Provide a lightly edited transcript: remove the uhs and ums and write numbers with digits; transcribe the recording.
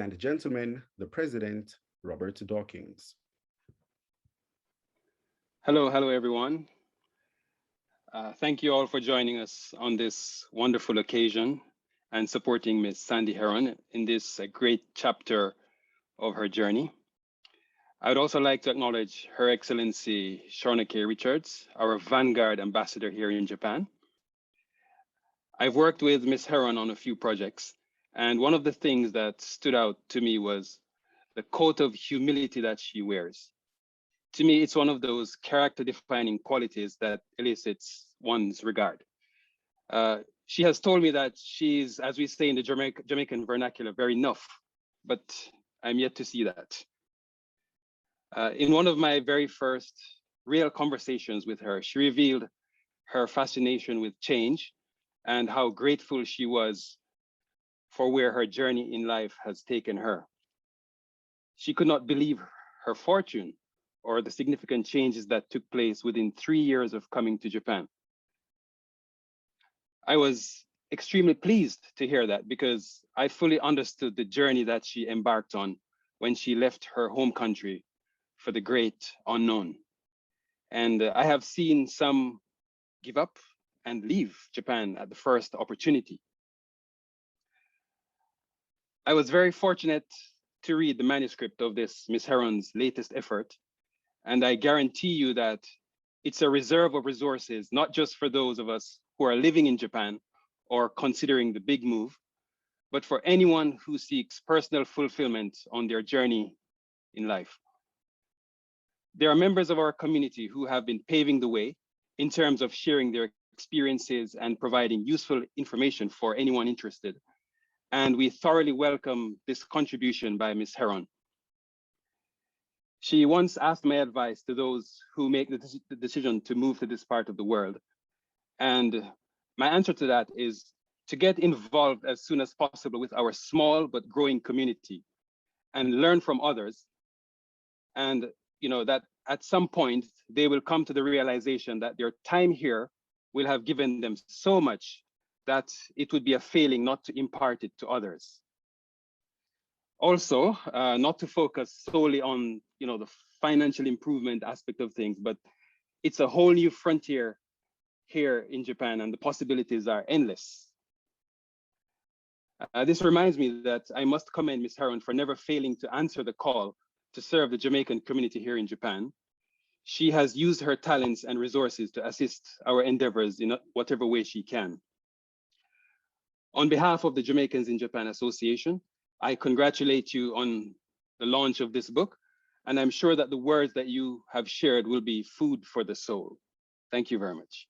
and gentlemen, the President, Robert Dawkins. Hello, everyone. Thank you all for joining us on this wonderful occasion and supporting Miss Sandie Heron in this great chapter of her journey. I would also like to acknowledge Her Excellency Shauna K. Richards, our Vanguard Ambassador here in Japan. I've worked with Miss Heron on a few projects, and one of the things that stood out to me was the coat of humility that she wears. To me, it's one of those character-defining qualities that elicits one's regard. She has told me that she's, as we say in the Jamaican vernacular, very enough, but I'm yet to see that. In one of my very first real conversations with her, she revealed her fascination with change and how grateful she was for where her journey in life has taken her. She could not believe her fortune or the significant changes that took place within 3 years of coming to Japan. I was extremely pleased to hear that because I fully understood the journey that she embarked on when she left her home country for the great unknown. And I have seen some give up and leave Japan at the first opportunity. I was very fortunate to read the manuscript of this Miss Heron's latest effort, and I guarantee you that it's a reserve of resources, not just for those of us who are living in Japan or considering the big move, but for anyone who seeks personal fulfillment on their journey in life. There are members of our community who have been paving the way in terms of sharing their experiences and providing useful information for anyone interested. And we thoroughly welcome this contribution by Ms. Heron. She once asked my advice to those who make the decision to move to this part of the world. And my answer to that is to get involved as soon as possible with our small but growing community and learn from others. And that at some point, they will come to the realization that their time here will have given them so much that it would be a failing not to impart it to others. Also, not to focus solely on the financial improvement aspect of things, but it's a whole new frontier here in Japan and the possibilities are endless. This reminds me that I must commend Ms. Heron for never failing to answer the call to serve the Jamaican community here in Japan. She has used her talents and resources to assist our endeavors in whatever way she can. On behalf of the Jamaicans in Japan Association, I congratulate you on the launch of this book, and I'm sure that the words that you have shared will be food for the soul. Thank you very much.